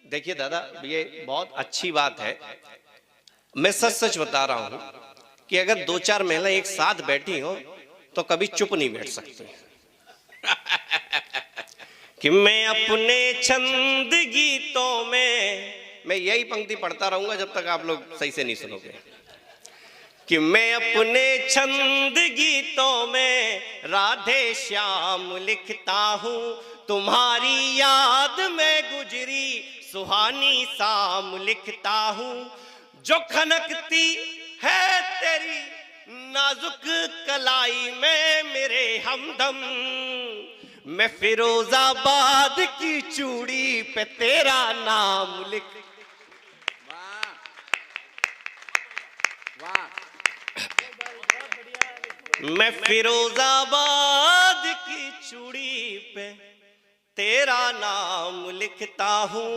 देखिए दादा, ये बहुत अच्छी बात है। मैं सच सच बता रहा हूं कि अगर दो चार महिला एक साथ बैठी हो तो कभी चुप नहीं बैठ सकती। कि मैं अपने छंद गीतों में, मैं यही पंक्ति पढ़ता रहूंगा जब तक आप लोग सही से नहीं सुनोगे। कि मैं अपने छंद गीतों में राधे श्याम लिखता हूँ, तुम्हारी याद में गुजरी सुहानी शाम लिखता हूँ। जो खनकती है तेरी नाजुक कलाई में मेरे हमदम, मैं फिरोजाबाद की चूड़ी पे तेरा नाम लिख। मैं फिरोजाबाद की चूड़ी पे तेरा नाम लिखता हूं।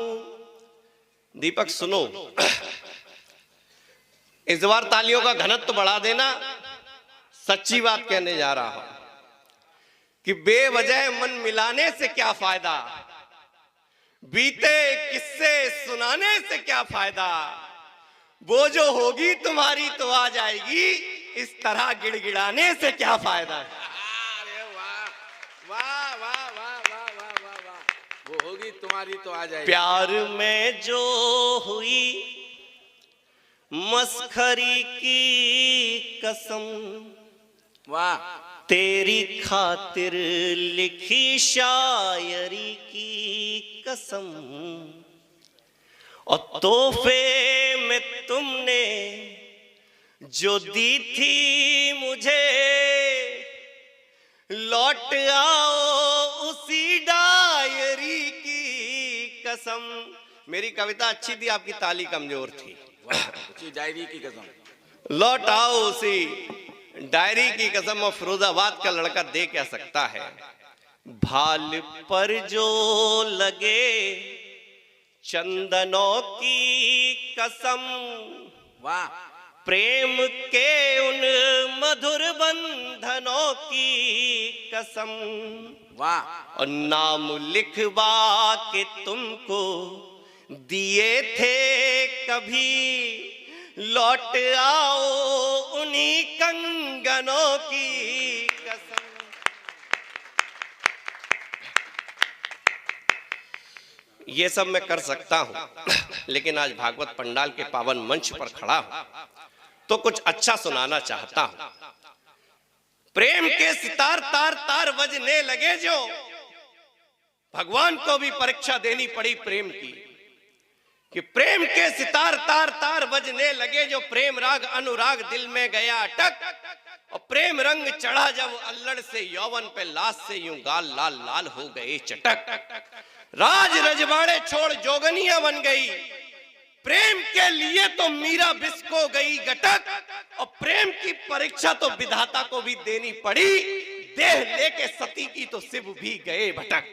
दीपक सुनो, इस बार तालियों का घनत्व बढ़ा देना। सच्ची बात कहने जा रहा हूं कि बेवजह मन मिलाने से क्या फायदा, बीते किस्से सुनाने से क्या फायदा। वो जो होगी तुम्हारी तो आ जाएगी, इस तरह गिड़गिड़ाने से क्या फायदा है। अरे वाह वाह वाह वाह वाह वाह वाह वाह, वो होगी तुम्हारी तो आ जाएगी। प्यार में जो हुई मस्खरी की कसम, वाह, तेरी खातिर लिखी शायरी की कसम। और तोहफे में तुमने जो दी थी मुझे, लौट आओ उसी डायरी की कसम। मेरी कविता अच्छी थी, आपकी ताली कमजोर थी। उसी डायरी की कसम। लौट आओ उसी डायरी की कसम। और फिरोजाबाद का लड़का दे क्या सकता है। भाल पर जो लगे चंदनों की कसम, वाह, प्रेम के उन मधुर बंधनों की कसम। वाह, और नाम लिखवा के तुमको दिए थे कभी, लौट आओ उन्हीं कंगनों की कसम। ये सब मैं कर सकता हूं, लेकिन आज भागवत पंडाल के पावन मंच पर खड़ा हूं तो कुछ अच्छा सुनाना चाहता हूं। प्रेम के सितार तार तार बजने लगे जो, भगवान को भी परीक्षा देनी पड़ी प्रेम की। कि प्रेम के सितार तार तार बजने लगे जो, प्रेम राग अनुराग दिल में गया अटक। और प्रेम रंग चढ़ा जब अल्लड़ से यौवन पे, लाश से यूं गाल लाल लाल हो गए चटक। राज रजवाड़े छोड़ जोगनियां बन गई, प्रेम के लिए तो मीरा बिस्को गई गटक। और प्रेम की परीक्षा तो विधाता को भी देनी पड़ी, देह लेके सती की तो शिव भी गए भटक।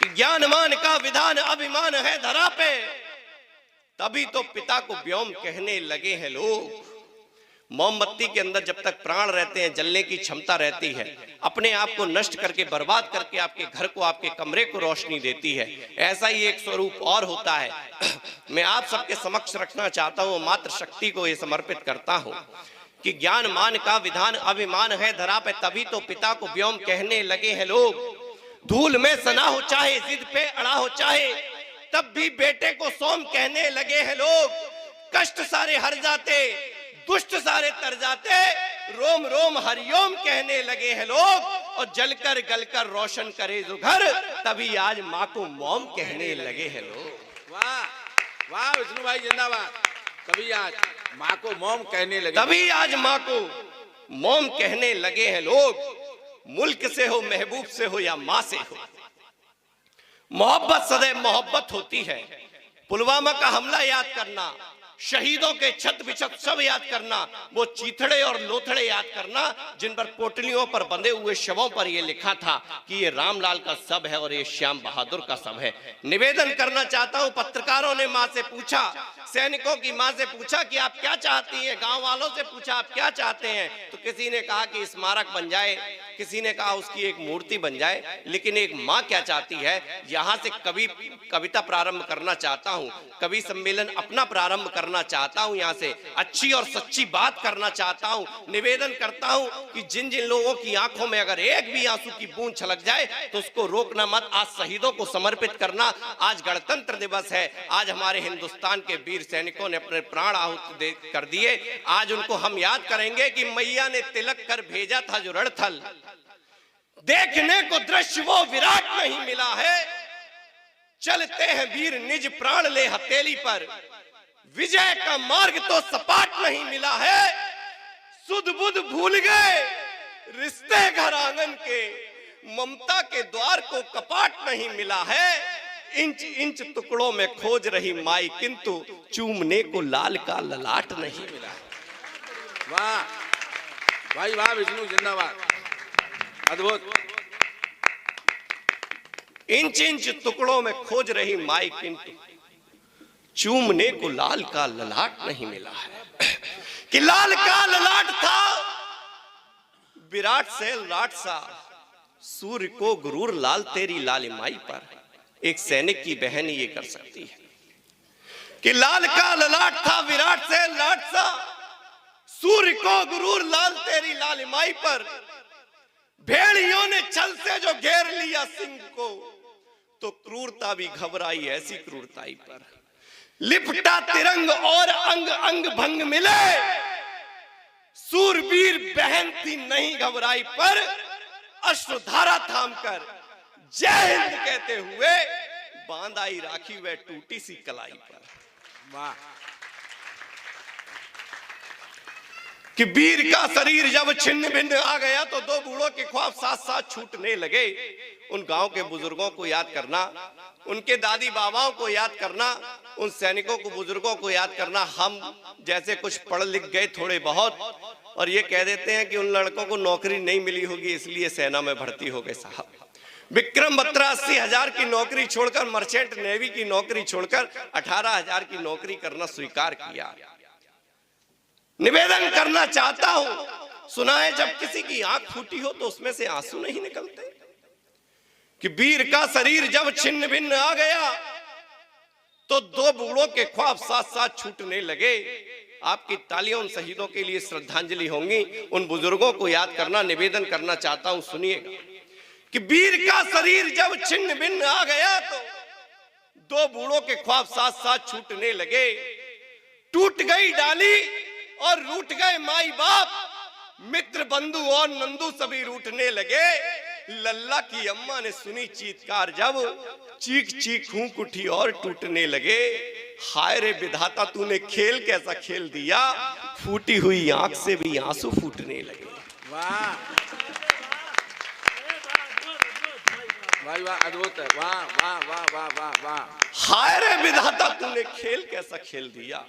ज्ञानमान का विधान अभिमान है धरा पे, तभी तो पिता को व्योम कहने लगे हैं लोग। मोमबत्ती के अंदर जब तक प्राण रहते हैं, जलने की क्षमता रहती है, अपने आप को नष्ट करके बर्बाद करके आपके घर को, आपके कमरे को रोशनी देती है। ऐसा ही एक स्वरूप और होता है। मैं आप सबके समक्ष रखना चाहता हूँ, मात्र शक्ति को ये समर्पित करता हूँ कि ज्ञान मान का विधान अभिमान है धरा पे, तभी तो पिता को व्योम कहने लगे हैं लोग। धूल में सना हो चाहे, जिद पे अड़ा हो चाहे, तब भी बेटे को सोम कहने लगे हैं लोग। कष्ट सारे हर जाते, दुष्ट सारे तर जाते, रोम रोम हरिओम कहने लगे हैं लोग। और जलकर गलकर रोशन करे जो घर, तभी आज माँ को मोम कहने लगे हैं लोग। वाह वाह विष्णु भाई जिंदाबाद। तभी आज माँ को मोम कहने लगे, तभी आज माँ को मोम कहने लगे हैं लोग। मुल्क से हो, महबूब से हो या माँ से हो, मोहब्बत सदैव मोहब्बत होती है। पुलवामा का हमला याद करना, शहीदों के छत बिछत सब याद करना, वो चीथड़े और लोथड़े याद करना जिन पर पोटलियों पर बंधे हुए शवों पर ये लिखा था कि ये रामलाल का शव है और ये श्याम बहादुर का शव है। निवेदन करना चाहता हूँ, पत्रकारों ने माँ से पूछा, सैनिकों की माँ से पूछा कि आप क्या चाहती हैं, गांव वालों से पूछा आप क्या चाहते हैं, तो किसी ने कहा कि स्मारक बन जाए, किसी ने कहा उसकी एक मूर्ति बन जाए, लेकिन एक माँ क्या चाहती है, यहाँ से कविता प्रारंभ करना चाहता हूँ, कवि सम्मेलन अपना प्रारंभ करना चाहता हूँ, यहाँ से अच्छी और सच्ची बात करना चाहता हूँ। निवेदन करता हूँ कि जिन जिन लोगों की आंखों में अगर एक भी आंसू की बूंद छलक जाए तो उसको रोकना मत। आज शहीदों को समर्पित करना, आज गणतंत्र दिवस है, आज हमारे हिंदुस्तान के वीर सैनिकों ने अपने प्राण आहुति कर दिए। आज उनको हम याद करेंगे कि मैया ने तिलक कर भेजा था जो रणथल, देखने को दृश्य वो विराट नहीं मिला है। चलते हैं वीर निज प्राण ले हथेली पर, विजय का मार्ग तो सपाट नहीं मिला है। सुध बुध भूल गए रिश्ते घर आंगन के, ममता के द्वार को कपाट नहीं मिला है। इंच इंच टुकड़ों में खोज रही माई, किंतु चूमने को लाल का ललाट नहीं मिला। वाह भाई वाह, विष्णु जिंदाबाद, अद्भुत। इंच इंच टुकड़ों में खोज रही माई, किंतु चूमने को लाल का ललाट नहीं मिला है। कि लाल का ललाट था विराट से लाट सा, सूर्य को गुरूर लाल तेरी लालिमाई पर। एक सैनिक की बहन ये कर सकती है कि लाल का ललाट था विराट से लाट सा, सूर्य को गुरूर लाल तेरी लालिमाई पर। भेड़ियों ने छल से जो घेर लिया सिंह को, तो क्रूरता भी घबराई ऐसी क्रूरताई पर। लिपटा तिरंग और अंग अंग भंग मिले, सूरवीर बहन थी नहीं घबराई पर। अश्रुधारा थामकर जय हिंद कहते हुए बांध आई राखी वह टूटी सी कलाई पर। वाह। कि वीर का शरीर जब छिन्न भिन्न आ गया तो दो बूढ़ों के ख्वाब साथ साथ छूटने लगे। उन गांव के बुजुर्गों को याद करना, उनके दादी बाबाओं को याद करना, उन सैनिकों को बुजुर्गों को याद करना। हम जैसे कुछ पढ़ लिख गए थोड़े बहुत और ये कह देते हैं कि उन लड़कों को नौकरी नहीं मिली होगी इसलिए सेना में भर्ती हो गए। साहब, विक्रम बत्रा 80,000 की नौकरी छोड़कर, मर्चेंट नेवी की नौकरी छोड़कर 18,000 की नौकरी करना स्वीकार किया। निवेदन करना चाहता हूं, सुना है जब किसी की आंख फूटी हो तो उसमें से आंसू नहीं निकलते। कि वीर का शरीर जब छिन्न भिन्न आ गया तो दो बूढ़ों के ख्वाब साथ साथ छूटने लगे। आपकी तालियां उन शहीदों के लिए श्रद्धांजलि होंगी। उन बुजुर्गों को याद करना निवेदन करना चाहता हूं, सुनिएगा। कि वीर का शरीर जब छिन्न भिन्न आ गया तो दो बूढ़ों के ख्वाब साथ साथ छूटने लगे। टूट गई डाली और रूठ गए माई बाप, मित्र बंधु और नंदू सभी रूठने लगे। लल्ला की अम्मा ने सुनी चीत्कार जब, चीख चीख फूंक उठी और टूटने लगे। हाय रे विधाता तूने खेल कैसा खेल दिया, फूटी हुई आंख से भी आंसू फूटने लगे। वाह भाई वाह, अद्भुत है। वाह वाह वाह वाह वाह वाह। हाय रे विधाता तूने खेल कैसा खेल दिया,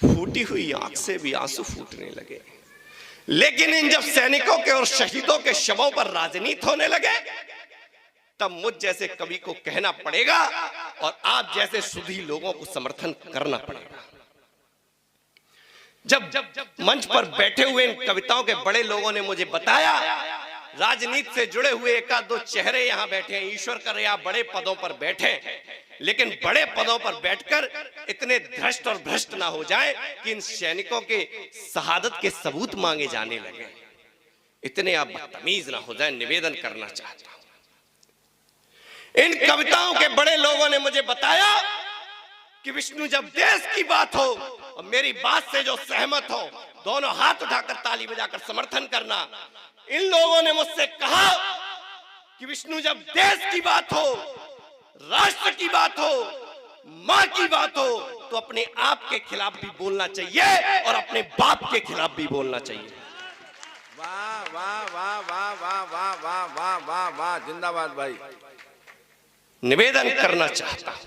फूटी हुई आंख से भी आंसू फूटने लगे। लेकिन इन जब सैनिकों के और शहीदों के शवों पर राजनीति होने लगे तब मुझ जैसे कवि को कहना पड़ेगा और आप जैसे सुधी लोगों को समर्थन करना पड़ेगा। जब मंच पर बैठे हुए इन कविताओं के बड़े लोगों ने मुझे बताया, राजनीति से जुड़े हुए एकाध दो चेहरे यहां बैठे हैं, ईश्वर करे आप बड़े पदों पर बैठे, लेकिन बड़े पदों पर बैठकर इतने भ्रष्ट और भ्रष्ट ना हो जाए कि इन सैनिकों के शहादत के सबूत मांगे जाने लगे। इतने आप बदतमीज ना हो जाए, निवेदन करना चाहता हूं। इन कविताओं के बड़े लोगों ने मुझे बताया कि विष्णु जब देश की बात हो और मेरी बात से जो सहमत हो दोनों हाथ उठाकर ताली बजाकर समर्थन करना। इन लोगों ने मुझसे कहा कि विष्णु जब देश की बात हो, राष्ट्र की बात हो, मां की बात हो तो अपने आप के खिलाफ भी बोलना चाहिए और अपने बाप के खिलाफ भी बोलना चाहिए। वाह वाह वाह वाह वाह वाह वाह वाह वाह वाह, जिंदाबाद भाई। निवेदन करना चाहता हूं,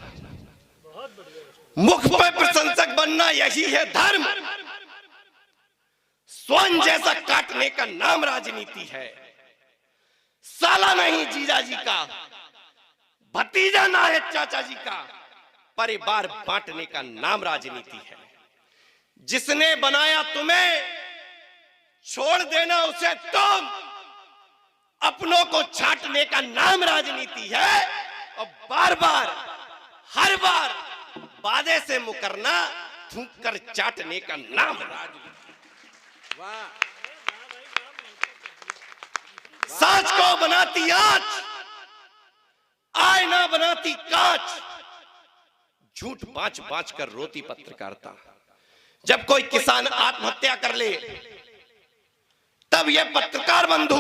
मुख पर प्रशंसक बनना यही है धर्म, स्वयं जैसा काटने का नाम राजनीति है। साला नहीं जीजा जी का, भतीजा ना है चाचा जी का, परिवार बांटने का नाम राजनीति है। जिसने बनाया तुम्हें छोड़ देना उसे तुम, अपनों को छांटने का नाम राजनीति है और बार बार हर बार वादे से मुकरना थूक कर चाटने का नाम राजनीति। वाह, सांच को बनाती आंच, आईना बनाती कांच, झूठ बांच बांच कर रोती पत्रकारिता। जब कोई किसान आत्महत्या कर ले तब यह पत्रकार बंधु,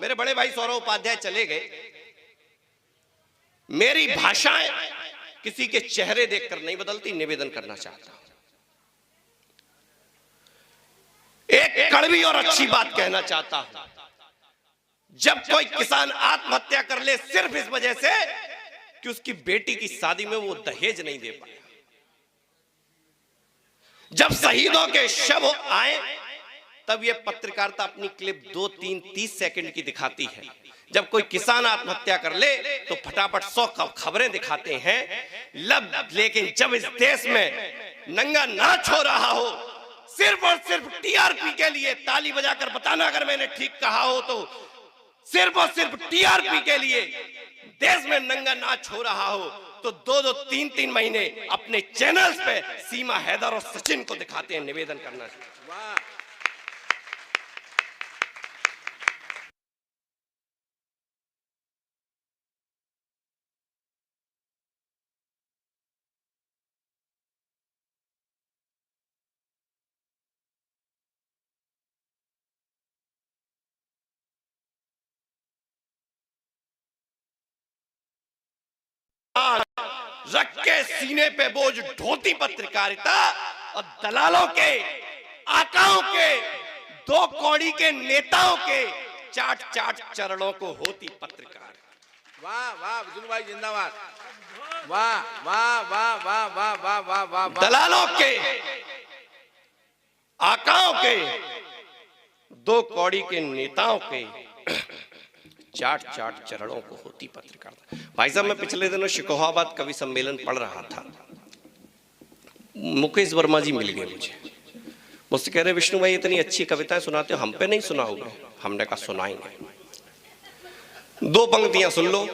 मेरे बड़े भाई सौरभ उपाध्याय चले गए, मेरी भाषाएं किसी के चेहरे देखकर नहीं बदलती, निवेदन करना चाहता हूं। एक कड़वी और अच्छी बात कहना चाहता हूं। जब कोई किसान आत्महत्या कर ले सिर्फ इस वजह से कि उसकी बेटी की शादी में वो दहेज नहीं दे पाया, जब शहीदों के शव आए तब ये पत्रकारिता अपनी क्लिप 2, 3, 30 सेकंड की दिखाती है। जब कोई किसान आत्महत्या कर ले तो फटाफट 100 खबरें दिखाते हैं। लेकिन जब इस देश में नंगा नाच हो रहा हो सिर्फ और सिर्फ टीआरपी के लिए, ताली बजाकर बताना अगर मैंने ठीक कहा हो तो, सिर्फ और सिर्फ टीआरपी के लिए देश में नंगा नाच हो रहा हो तो 2-2, 3-3 महीने अपने चैनल्स पे सीमा हैदर और सचिन को दिखाते हैं। निवेदन करना चाहिए। वाह, रख के सीने पे बोझ ढोती पत्रकारिता और दलालों के, आकाओं के, 2 कौड़ी के नेताओं के चाट चाट चरणों को होती पत्रकार। वाह वाह, विष्णु भाई जिंदाबाद। वाह वाह वाह वाह वाह वाह वाह वाह, दलालों के, आकाओं के, 2 कौड़ी के नेताओं के चाट चाट चरणों को होती पत्रकारिता। भाई साहब, मैं पिछले दिनों शिकोहाबाद कवि सम्मेलन पढ़ रहा था। मुकेश वर्मा जी मिल गए मुझसे कह रहे विष्णु भाई इतनी अच्छी कविताएं सुनाते हो, हम पे नहीं सुनाओगे? हमने कहा सुनाएंगे, 2 पंक्तियां सुन लो।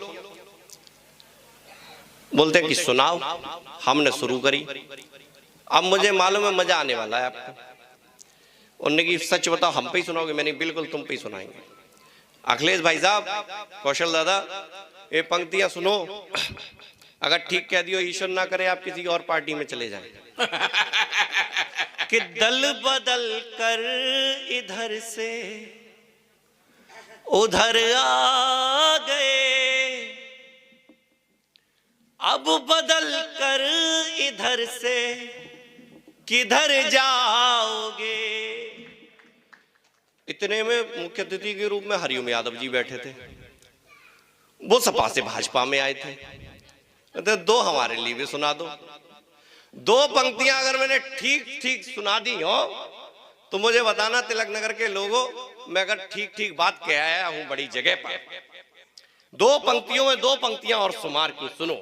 बोलते हैं कि सुनाओ। हमने शुरू करी। अब मुझे मालूम है मजा आने वाला है आपको। उन्होंने की सच बताओ हम पे ही सुनाओगे? मैंने बिल्कुल तुम पे ही सुनाएंगे। अखिलेश भाई साहब, कौशल दादा, ये पंक्तियां सुनो, अगर ठीक कह दियो ईश्वर ना करे आप किसी और पार्टी में चले जाएं। कि दल बदल कर इधर से उधर आ गए, अब बदल कर इधर से किधर जाओगे। इतने में मुख्य अतिथि के रूप में हरिओम यादव जी बैठे थे। वो सपा से भाजपा में आए थे। तो 2 हमारे लिए भी सुना दो। 2 पंक्तियां अगर मैंने ठीक ठीक सुना दी हो तो मुझे बताना तिलक नगर के लोगों, मैं अगर ठीक ठीक बात कह आया हूं बड़ी जगह पर। 2 पंक्तियों में 2 पंक्तियां और शुमार की, सुनो।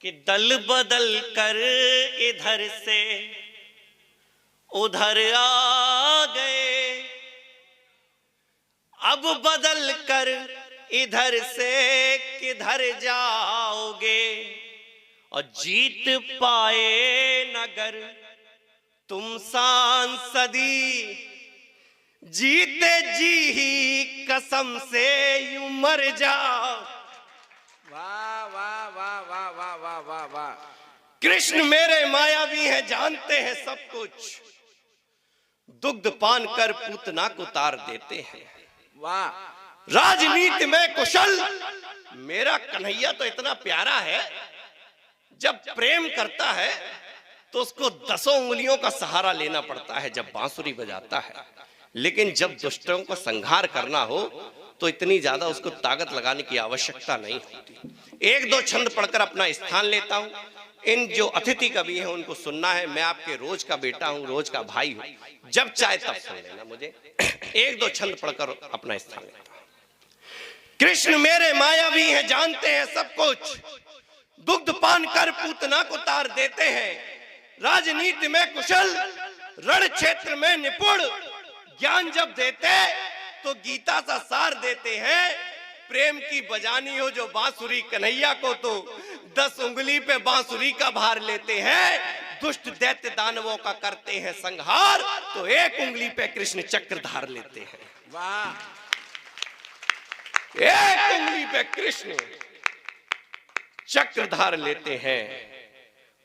कि दल बदल कर इधर से उधर आ गए, अब बदल कर इधर से किधर जाओगे। और जीत पाए नगर तुम सांसदी, जीते जी ही कसम से यूं मर जाओ। वाह वाह वाह वाह वाह वाह वाह वाह। कृष्ण मेरे मायावी हैं, जानते हैं सब कुछ, दुग्ध पान कर पूतना को तार देते हैं। वाह, राजनीति में कुशल मेरा कन्हैया तो इतना प्यारा है, जब प्रेम करता है तो उसको 10 उंगलियों का सहारा लेना पड़ता है जब बांसुरी बजाता है। लेकिन जब दुष्टों को संहार करना हो तो इतनी ज्यादा उसको ताकत लगाने की आवश्यकता नहीं होती। 1-2 छंद पढ़कर अपना स्थान लेता हूं। इन जो अतिथि कवि हैं उनको सुनना है। मैं आपके रोज का बेटा हूं, रोज का भाई हूं, जब चाहे तब सुन लेना मुझे। 1-2 छंद पढ़कर अपना स्थान लेता हूं। कृष्ण मेरे मायावी हैं, जानते हैं सब कुछ, दुग्ध पान कर पूतना को तार देते हैं। राजनीति में कुशल, रण क्षेत्र में निपुण, ज्ञान जब देते तो गीता सा सार देते हैं। प्रेम की बजानी हो जो बांसुरी कन्हैया को, तो 10 उंगली पे बांसुरी का भार लेते हैं। दुष्ट दैत्य दानवों का करते हैं संहार, तो 1 उंगली पे कृष्ण चक्र धार लेते हैं। वाह, 1 उंगली पे कृष्ण चक्र धार लेते हैं।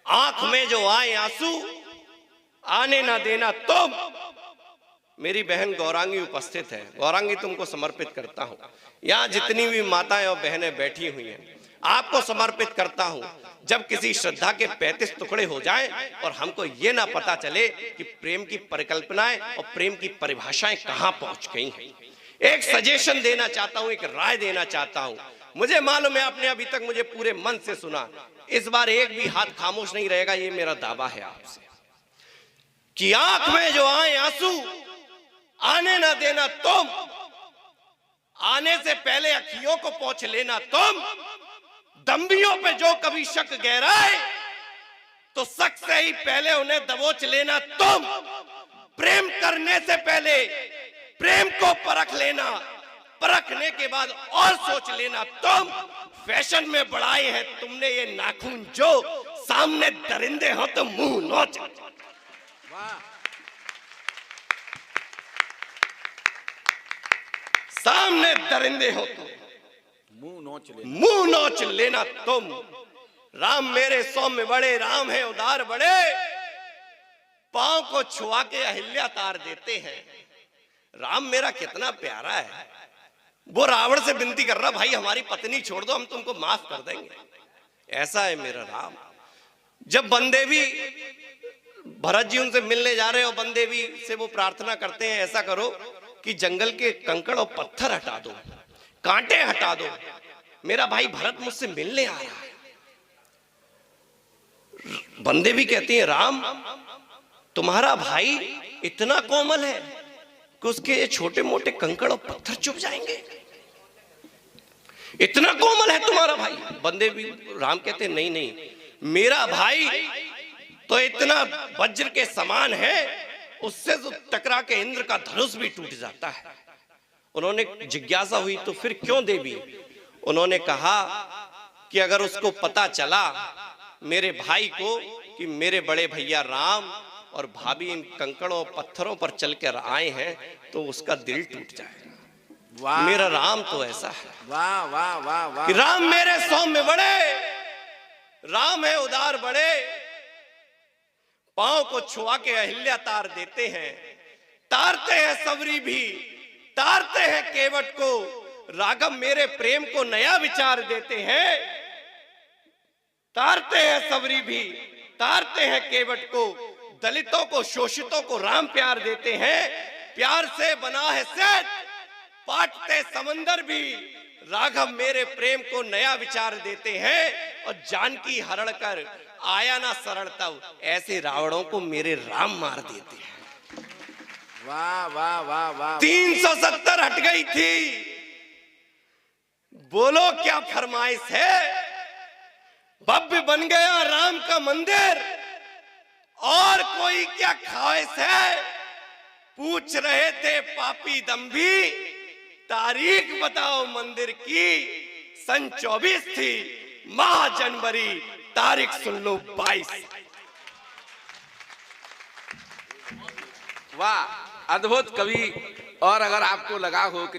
आंख में जो आए आंसू आने ना देना तुम। मेरी बहन गौरांगी उपस्थित है। गौरांगी, तुमको समर्पित करता हूं। यहां जितनी भी माताएं और बहनें बैठी हुई हैं, आपको समर्पित करता हूं। जब किसी श्रद्धा के 35 टुकड़े हो जाएं और हमको ये ना पता चले कि प्रेम की परिकल्पनाएं और प्रेम की परिभाषाएं कहां पहुंच गई हैं। एक सजेशन देना चाहता हूं, एक राय देना चाहता हूं। मुझे मालूम है आपने अभी तक मुझे पूरे मन से सुना, इस बार एक भी हाथ खामोश नहीं रहेगा, ये मेरा दावा है आपसे कि आंख में जो आए आंसू आने ना देना तुम। आने से पहले अखियों को पोंछ लेना तुम। दंभियों पे जो कभी शक गहराए, तो शक से ही पहले उन्हें दबोच लेना तुम। प्रेम करने से पहले प्रेम को परख लेना, परखने के बाद और सोच लेना तुम। फैशन में बढ़ाए हैं तुमने ये नाखून, जो सामने दरिंदे हो तो मुंह नोच। वाह, सामने दरिंदे हो तो मुंह नोच लेना तुम। राम मेरे सौम्य बड़े, राम है उदार बड़े, पांव को छुआ के अहिल्या तार देते हैं। राम मेरा कितना प्यारा है। वो रावण से विनती कर रहा, भाई हमारी पत्नी छोड़ दो, हम तुमको माफ कर देंगे। ऐसा है मेरा राम। जब बंदेवी भरत जी उनसे मिलने जा रहे हो, बंदेवी से वो प्रार्थना करते हैं, ऐसा करो कि जंगल के कंकड़ और पत्थर हटा दो, कांटे हटा दो, मेरा भाई भरत मुझसे मिलने आ रहा है। बंदेवी कहती है, राम तुम्हारा भाई इतना कोमल है कि उसके छोटे मोटे कंकड़ और पत्थर चुभ जाएंगे। इतना कोमल है तुम्हारा भाई। बंदेवी राम कहते हैं, नहीं नहीं, मेरा भाई तो इतना वज्र के समान है, उससे तो टकरा के इंद्र का धनुष भी टूट जाता है। उन्होंने जिज्ञासा हुई, तो फिर क्यों देवी? उन्होंने कहा कि अगर उसको पता चला मेरे भाई को कि मेरे बड़े भैया राम और भाभी इन कंकड़ों पत्थरों पर चल कर आए हैं, तो उसका दिल टूट जाएगा। वाह, मेरा राम तो ऐसा है। वाह वाह वाह वाह, कि राम मेरे सौम्य बड़े, राम है उदार बड़े, पांव को छुआ के अहिल्या तार देते हैं। तारते हैं सबरी भी, तारते हैं केवट को, राघव मेरे प्रेम को नया विचार देते हैं। तारते हैं सबरी भी, तारते हैं केवट को, दलितों को शोषितों को राम प्यार देते हैं। प्यार से बना है सेठ, पाटते समंदर भी, राघव मेरे प्रेम को नया विचार देते हैं। और जानकी हरण कर आया ना सरल तब, ऐसे रावणों को मेरे राम मार देते हैं। वाह वाह वाह वाह, 370 हट गई थी, बोलो क्या फरमाइश है। भव्य बन गया राम का मंदिर, और कोई क्या ख्वाहिश है। पूछ रहे थे पापी दंभी, तारीख बताओ मंदिर की। सन 24 थी, माह जनवरी, तारीख सुन लो 22। वाह, अद्भुत कवि। और अगर आपको लगा हो कि